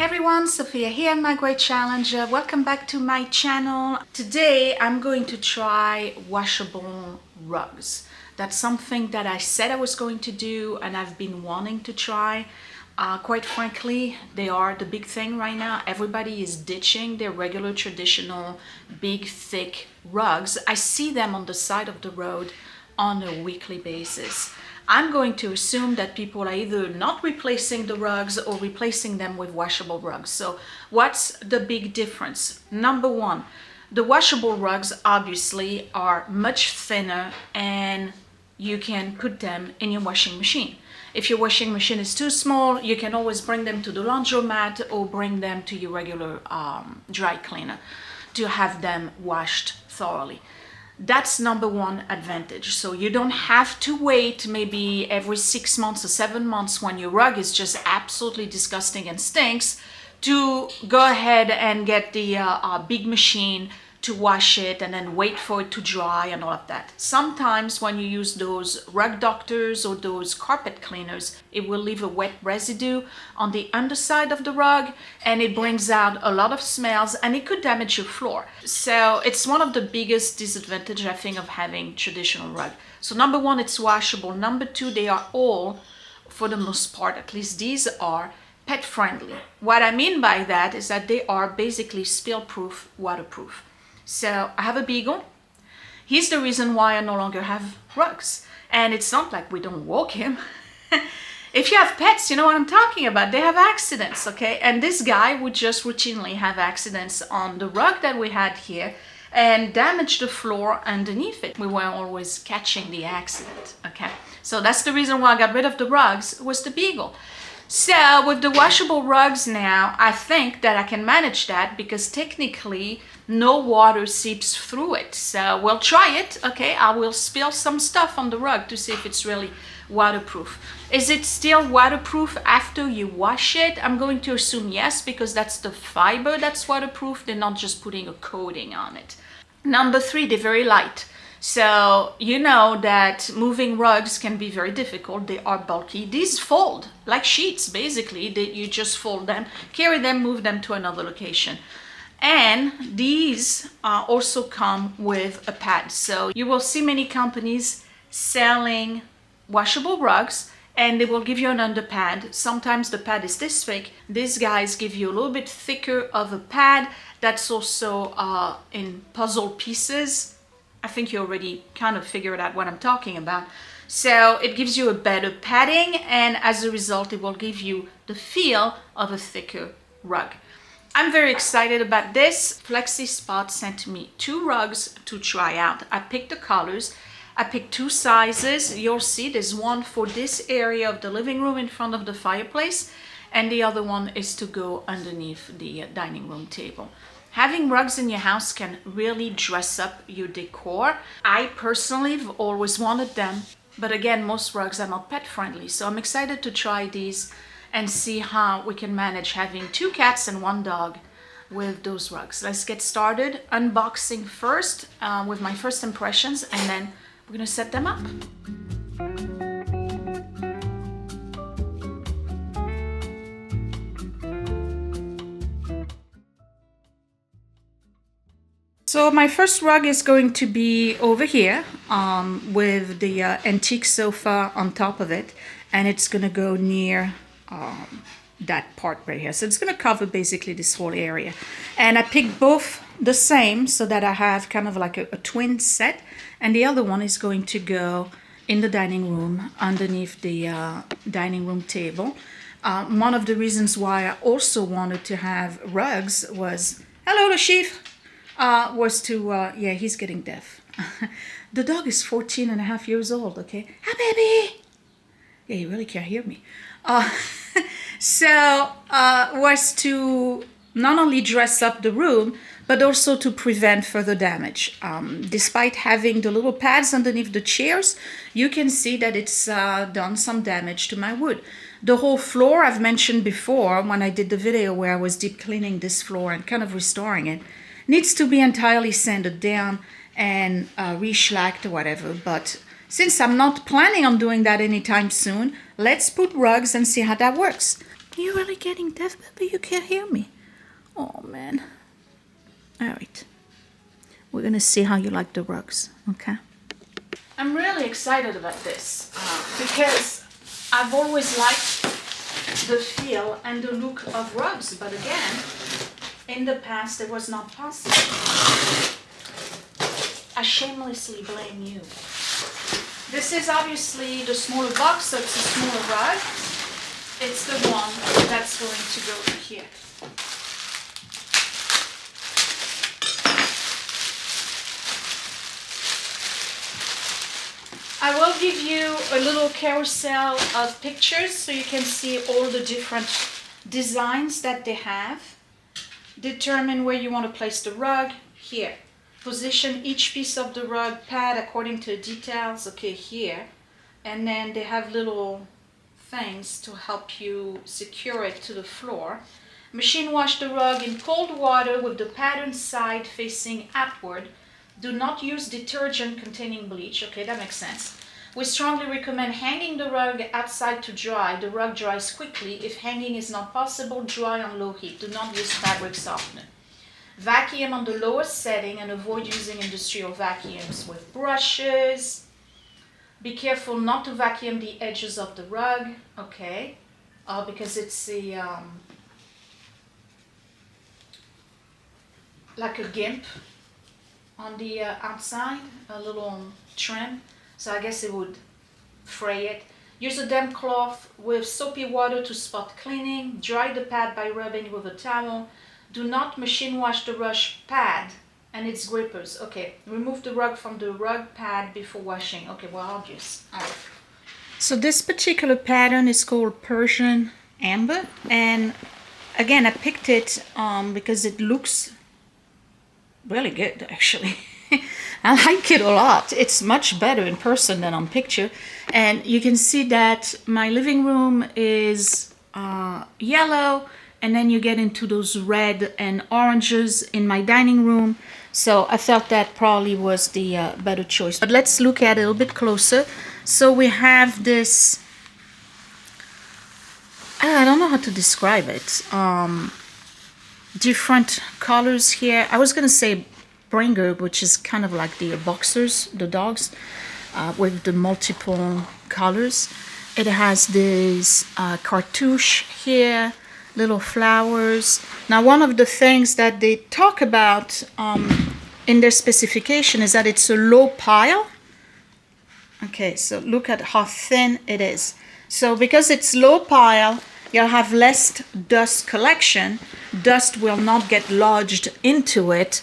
Everyone, Sophia here, My Great Challenge. Welcome back to my channel. Today I'm going to try washable rugs. That's something that I said I was going to do and I've been wanting to try. Quite frankly, they are the big thing right now. Everybody is ditching their regular traditional big thick rugs. I see them on the side of the road on a weekly basis. I'm going to assume that people are either not replacing the rugs or replacing them with washable rugs. So what's the big difference? Number one, the washable rugs obviously are much thinner and you can put them in your washing machine. If your washing machine is too small, you can always bring them to the laundromat or bring them to your regular dry cleaner to have them washed thoroughly. That's number one advantage. So you don't have to wait maybe every 6 months or 7 months when your rug is just absolutely disgusting and stinks to go ahead and get the big machine to wash it and then wait for it to dry and all of that. Sometimes when you use those rug doctors or those carpet cleaners, it will leave a wet residue on the underside of the rug and it brings out a lot of smells and it could damage your floor. So it's one of the biggest disadvantages, I think, of having traditional rug. So number one, it's washable. Number two, they are all, for the most part, at least these are, pet friendly. What I mean by that is that they are basically spill proof, waterproof. So I have a beagle. He's the reason why I no longer have rugs. And it's not like we don't walk him. If you have pets, you know what I'm talking about. They have accidents, okay? And this guy would just routinely have accidents on the rug that we had here and damage the floor underneath it. We were always catching the accident, okay? So that's the reason why I got rid of the rugs, was the beagle. So with the washable rugs now, I think that I can manage that because technically no water seeps through it. So we'll try it, okay? I will spill some stuff on the rug to see if it's really waterproof. Is it still waterproof after you wash it? I'm going to assume yes, because that's the fiber that's waterproof. They're not just putting a coating on it. Number three, they're very light. So you know that moving rugs can be very difficult. They are bulky. These fold like sheets, basically. You just fold them, carry them, move them to another location. And these also come with a pad. So you will see many companies selling washable rugs and they will give you an underpad. Sometimes the pad is this thick. These guys give you a little bit thicker of a pad that's also in puzzle pieces. I think you already kind of figured out what I'm talking about. So it gives you a better padding and as a result it will give you the feel of a thicker rug. I'm very excited about this. FlexiSpot sent me 2 rugs to try out. I picked the colors. I picked 2 sizes. You'll see there's one for this area of the living room in front of the fireplace and the other one is to go underneath the dining room table. Having rugs in your house can really dress up your decor. I personally have always wanted them, but again, most rugs are not pet friendly. So I'm excited to try these and see how we can manage having 2 cats and 1 dog with those rugs. Let's get started. Unboxing first with my first impressions, and then we're gonna set them up. So my first rug is going to be over here with the antique sofa on top of it, and it's going to go near that part right here. So it's going to cover basically this whole area. And I picked both the same so that I have kind of like a twin set, and the other one is going to go in the dining room underneath the dining room table. One of the reasons why I also wanted to have rugs was, hello, the chief. Was to, yeah, he's getting deaf. The dog is 14 and a half years old, okay? Hi, baby! Yeah, he really can't hear me. Was to not only dress up the room, but also to prevent further damage. Despite having the little pads underneath the chairs, you can see that it's done some damage to my wood. The whole floor, I've mentioned before when I did the video where I was deep cleaning this floor and kind of restoring it, needs to be entirely sanded down and re-shellacked or whatever. But since I'm not planning on doing that anytime soon, let's put rugs and see how that works. You really getting deaf, baby? You can't hear me. Oh man. All right. We're gonna see how you like the rugs, okay? I'm really excited about this because I've always liked the feel and the look of rugs, but again, in the past it was not possible. I shamelessly blame you. This is obviously the smaller box, so it's a smaller rug. It's the one that's going to go here. I will give you a little carousel of pictures so you can see all the different designs that they have. Determine where you want to place the rug. Here. Position each piece of the rug pad according to the details. Okay, here. And then they have little things to help you secure it to the floor. Machine wash the rug in cold water with the pattern side facing upward. Do not use detergent containing bleach. Okay, that makes sense. We strongly recommend hanging the rug outside to dry. The rug dries quickly. If hanging is not possible, dry on low heat. Do not use fabric softener. Vacuum on the lowest setting and avoid using industrial vacuums with brushes. Be careful not to vacuum the edges of the rug. Okay, because it's a like a gimp on the outside, a little trim, so I guess it would fray it. Use a damp cloth with soapy water to spot cleaning. Dry the pad by rubbing with a towel. Do not machine wash the rush pad and its grippers. Okay, remove the rug from the rug pad before washing. Okay, well, obvious. All right. So this particular pattern is called Persian Amber, and again, I picked it because it looks really good, actually. I like it a lot. It's much better in person than on picture. And you can see that my living room is yellow, and then you get into those red and oranges in my dining room. So I felt that probably was the better choice. But let's look at it a little bit closer. So we have this, I don't know how to describe it. Different colors here. I was gonna say Bringer, which is kind of like the boxers, the dogs, with the multiple colors. It has this cartouche here, little flowers. Now, one of the things that they talk about in their specification is that it's a low pile. Okay, so look at how thin it is. So because it's low pile, you'll have less dust collection. Dust will not get lodged into it,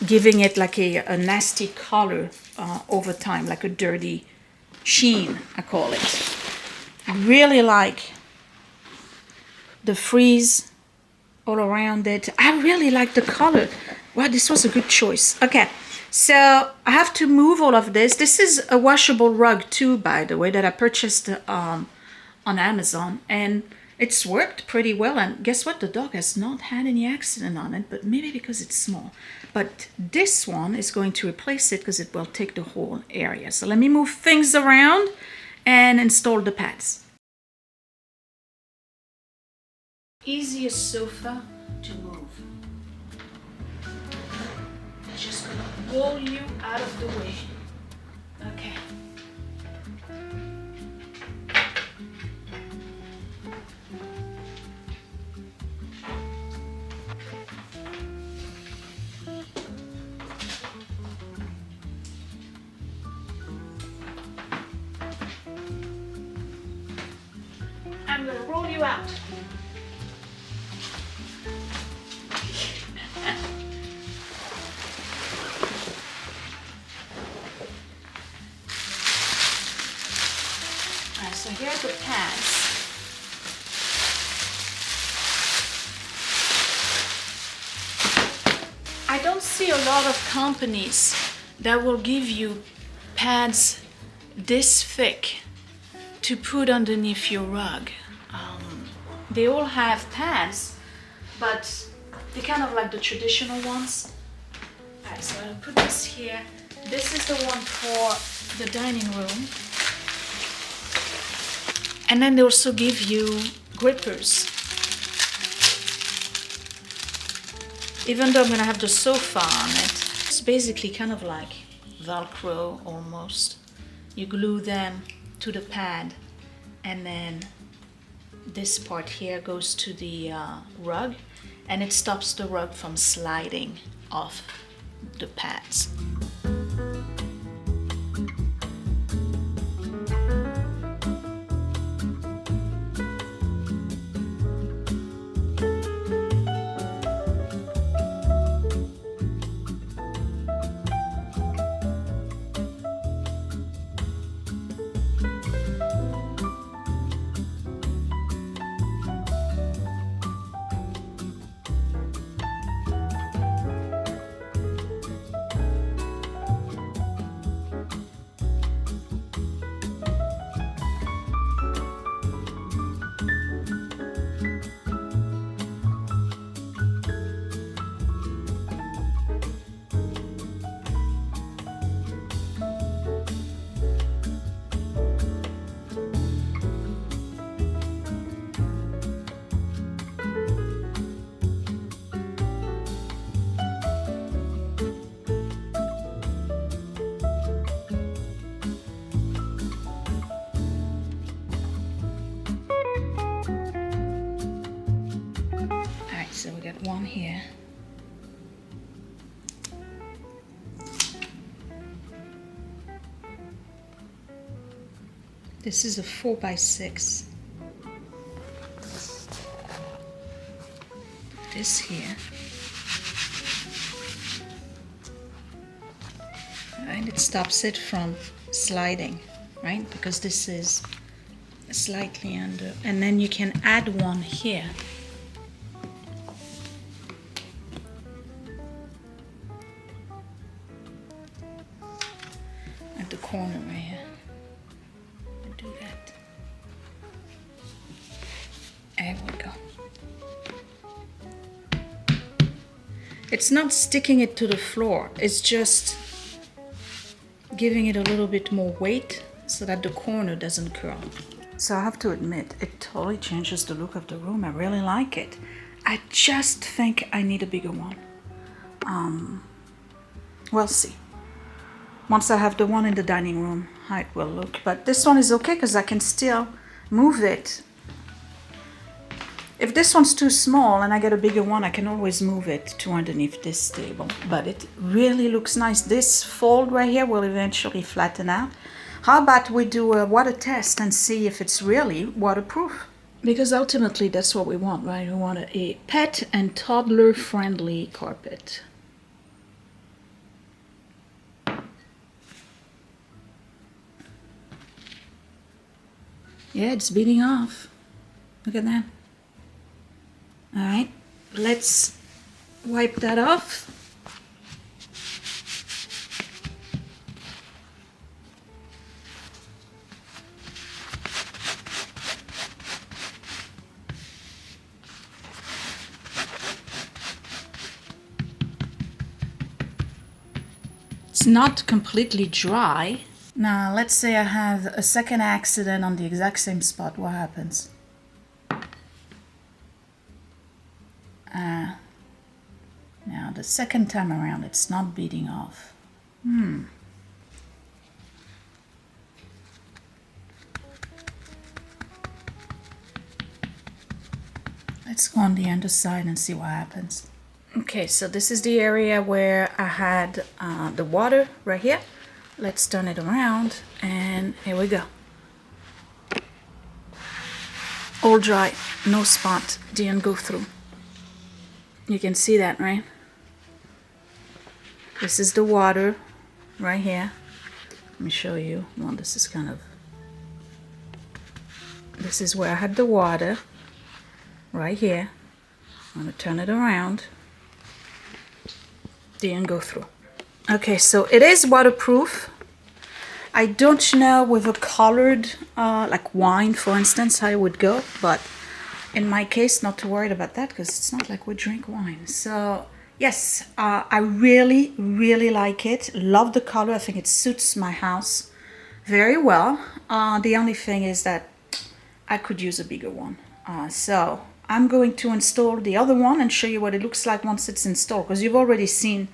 giving it like a nasty color over time, like a dirty sheen, I call it. I really like the frieze all around it. I really like the color. Wow, this was a good choice. Okay, so I have to move all of this. This is a washable rug too, by the way, that I purchased on Amazon, and it's worked pretty well. And guess what? The dog has not had any accident on it, but maybe because it's small. But this one is going to replace it because it will take the whole area. So let me move things around and install the pads. Easiest sofa to move. I'm just gonna roll you out of the way. Okay. I'm gonna roll you out. Alright, so here are the pads. I don't see a lot of companies that will give you pads this thick to put underneath your rug. They all have pads, but they're kind of like the traditional ones. Alright, so I'll put this here. This is the one for the dining room. And then they also give you grippers. Even though I'm gonna have the sofa on it, it's basically kind of like Velcro almost. You glue them to the pad, and then this part here goes to the rug, and it stops the rug from sliding off the pads. So we got one here. This is a 4x6. This here. Right, it stops it from sliding, right? Because this is slightly under. And then you can add one here. The corner right here. Do that. There we go. It's not sticking it to the floor, it's just giving it a little bit more weight so that the corner doesn't curl. So I have to admit, it totally changes the look of the room. I really like it. I just think I need a bigger one. We'll see. Once I have the one in the dining room, how it will look. But this one is okay because I can still move it. If this one's too small and I get a bigger one, I can always move it to underneath this table. But it really looks nice. This fold right here will eventually flatten out. How about we do a water test and see if it's really waterproof? Because ultimately that's what we want, right? We want a pet and toddler friendly carpet. Yeah, it's beating off. Look at that. All right, let's wipe that off. It's not completely dry. Now, let's say I have a second accident on the exact same spot. What happens? Now, the second time around, it's not beating off. Let's go on the underside and see what happens. Okay, so this is the area where I had the water right here. Let's turn it around, and here we go. All dry, no spot, didn't go through. You can see that, right? This is the water right here. Let me show you. Well, this is this is where I had the water right here. I'm gonna turn it around. Didn't go through. Okay, so it is waterproof. I don't know with a colored, like wine, for instance, how it would go, but in my case, not too worried about that because it's not like we drink wine. So yes, I really, really like it. Love the color. I think it suits my house very well. The only thing is that I could use a bigger one. So I'm going to install the other one and show you what it looks like once it's installed, because you've already seen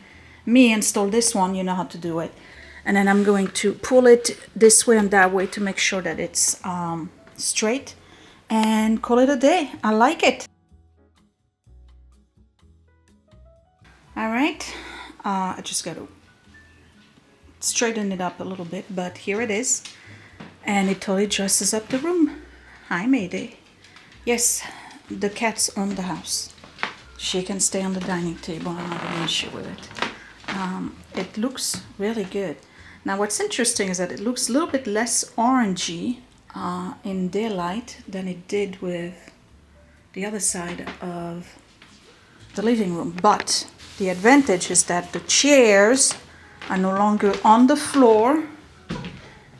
me install this one, you know how to do it. And then I'm going to pull it this way and that way to make sure that it's straight, and call it a day. I like it. All right, I just got to straighten it up a little bit, but here it is. And it totally dresses up the room. Hi, Mayday. Yes, the cat's on the house. She can stay on the dining table. I don't have an issue with it. It looks really good. Now, what's interesting is that it looks a little bit less orangey in daylight than it did with the other side of the living room. But the advantage is that the chairs are no longer on the floor.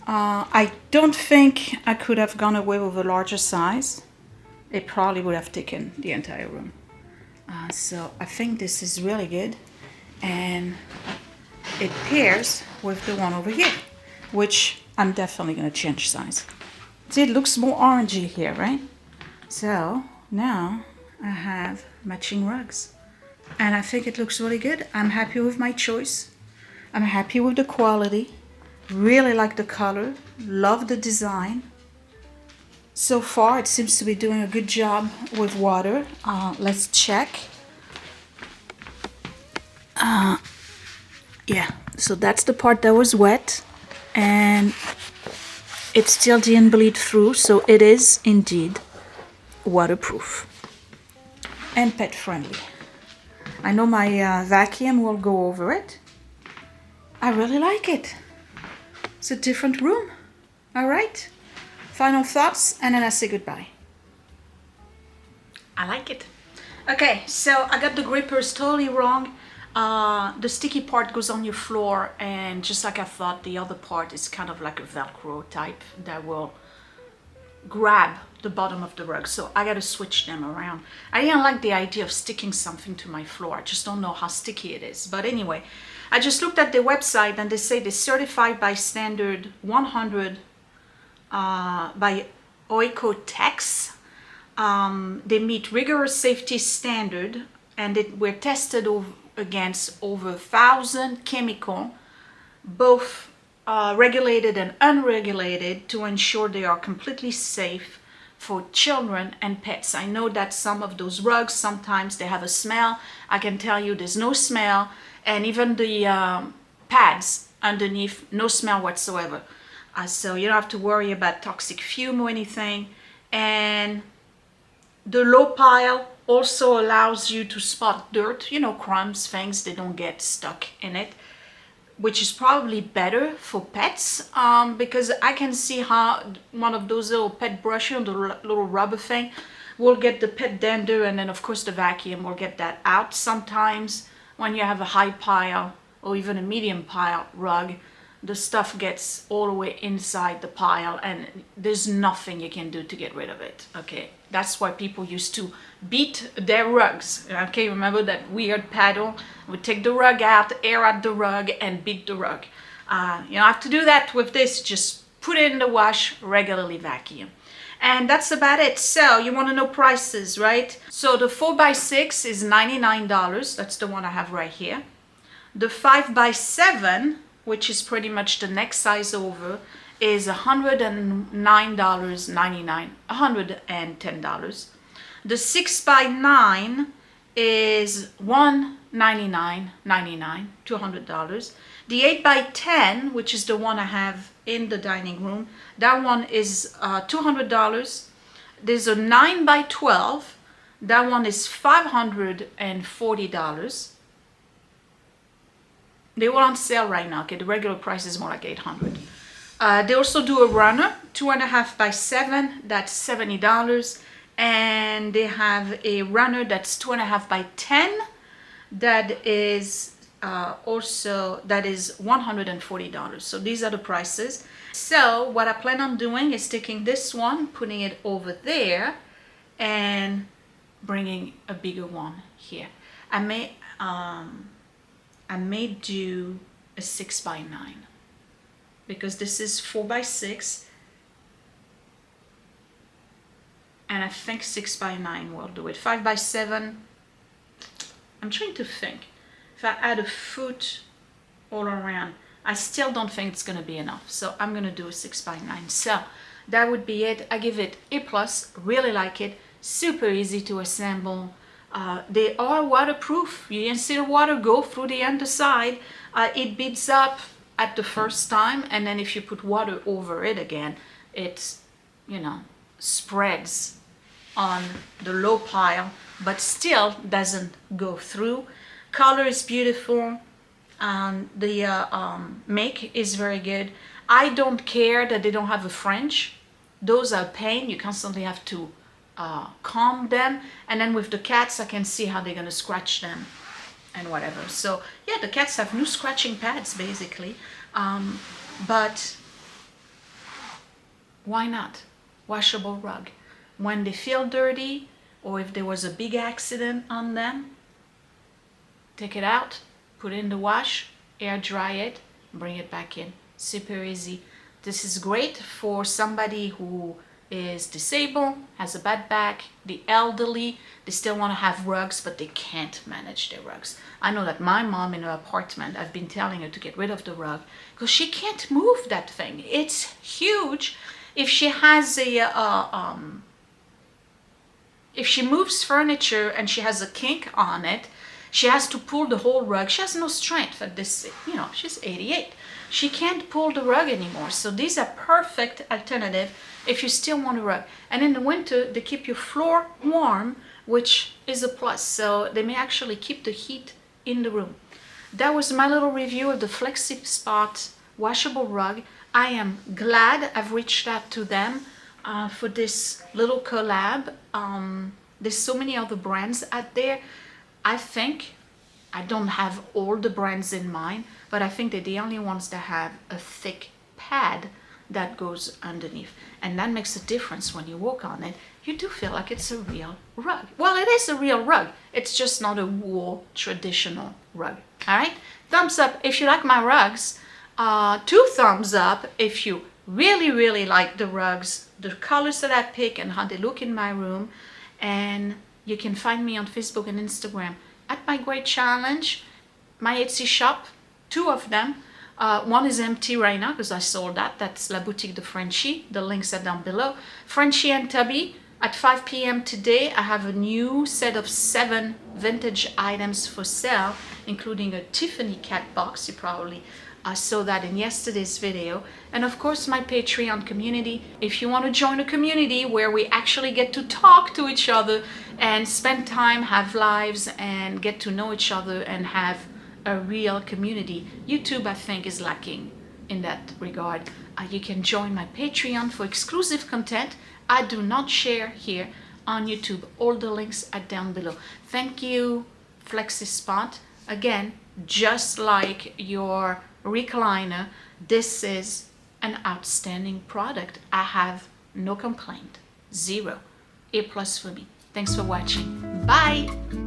I don't think I could have gone away with a larger size. It probably would have taken the entire room. So I think this is really good, and it pairs with the one over here, which I'm definitely going to change size. See, it looks more orangey here, right? So now I have matching rugs, and I think it looks really good. I'm happy with my choice. I'm happy with the quality. Really like the color. Love the design. So far, it seems to be doing a good job with water. Let's check. Yeah, so that's the part that was wet, and it still didn't bleed through, so it is indeed waterproof and pet friendly. I know my vacuum will go over it. I really like it. It's a different room. All right. Final thoughts, and then I say goodbye. I like it. Okay, so I got the grippers totally wrong. The sticky part goes on your floor, and just like I thought, the other part is kind of like a Velcro type that will grab the bottom of the rug. So I got to switch them around. I didn't like the idea of sticking something to my floor. I just don't know how sticky it is. But anyway, I just looked at their website, and they say they're certified by standard 100 by Oikotex. They meet rigorous safety standard, and it were tested against over 1,000 chemical, both regulated and unregulated, to ensure they are completely safe for children and pets. I know that some of those rugs, sometimes they have a smell. I can tell you there's no smell, and even the pads underneath, no smell whatsoever. So you don't have to worry about toxic fume or anything. And the low pile also allows you to spot dirt, you know, crumbs, things, they don't get stuck in it, which is probably better for pets, because I can see how one of those little pet brushes, the little rubber thing, will get the pet dander, and then of course the vacuum will get that out. Sometimes when you have a high pile or even a medium pile rug, the stuff gets all the way inside the pile, and there's nothing you can do to get rid of it. Okay, that's why people used to beat their rugs. Okay, remember that weird paddle? We take the rug out, air out the rug, and beat the rug. You don't have to do that with this. Just put it in the wash, regularly vacuum. And that's about it. So you want to know prices, right? So the 4x6 is $99. That's the one I have right here. The 5x7, which is pretty much the next size over, is $109.99, $110. The 6x9 is $199.99, $200. The 8x10, which is the one I have in the dining room, that one is $200. There's a 9x12, that one is $540. They were on sale right now. Okay, the regular price is more like $800. They also do a runner, 2.5x7, that's $70. And they have a runner that's 2.5x10, that is $140. So these are the prices. So what I plan on doing is taking this one, putting it over there, and bringing a bigger one here. I may do a 6x9, because this is 4x6, and I think 6x9 will do it. 5x7, I'm trying to think. If I add a foot all around, I still don't think it's gonna be enough. So I'm gonna do a 6x9. So that would be it. I give it A+, really like it. Super easy to assemble. They are waterproof. You can see the water go through the underside. It beads up at the first time, and then if you put water over it again, it, you know, spreads on the low pile, but still doesn't go through. Color is beautiful. The make is very good. I don't care that they don't have a French. Those are a pain. You constantly have to comb them, and then with the cats I can see how they're gonna scratch them and whatever. So yeah, the cats have new scratching pads basically, but why not? Washable rug. When they feel dirty, or if there was a big accident on them, take it out, put it in the wash, air dry it, bring it back in. Super easy. This is great for somebody who is disabled, has a bad back, the elderly. They still want to have rugs, but they can't manage their rugs. I know that my mom in her apartment, I've been telling her to get rid of the rug because she can't move that thing. It's huge. If she has a if she moves furniture and she has a kink on it, she has to pull the whole rug. She has no strength at this, you know, she's 88. She can't pull the rug anymore. So these are perfect alternative if you still want a rug. And in the winter, they keep your floor warm, which is a plus. So they may actually keep the heat in the room. That was my little review of the FlexiSpot washable rug. I am glad I've reached out to them for this little collab. There's so many other brands out there. I think, I don't have all the brands in mind, but I think they're the only ones that have a thick pad that goes underneath. And that makes a difference when you walk on it. You do feel like it's a real rug. Well, it is a real rug. It's just not a wool traditional rug. All right? Thumbs up if you like my rugs. 2 thumbs up if you really, really like the rugs, the colors that I pick and how they look in my room. And you can find me on Facebook and Instagram at mygreatchallenge, my Etsy shop, 2 of them. One is empty right now because I sold that. That's La Boutique de Frenchy. The links are down below. Frenchy and Tubby. At 5 p.m. today, I have a new set of 7 vintage items for sale, including a Tiffany cat box. You probably saw that in yesterday's video. And of course, my Patreon community. If you want to join a community where we actually get to talk to each other and spend time, have lives, and get to know each other and have a real community. YouTube, I think, is lacking in that regard. You can join my Patreon for exclusive content I do not share here on YouTube. All the links are down below. Thank you, FlexiSpot. Again, just like your recliner, this is an outstanding product. I have no complaint. 0. A+ for me. Thanks for watching. Bye!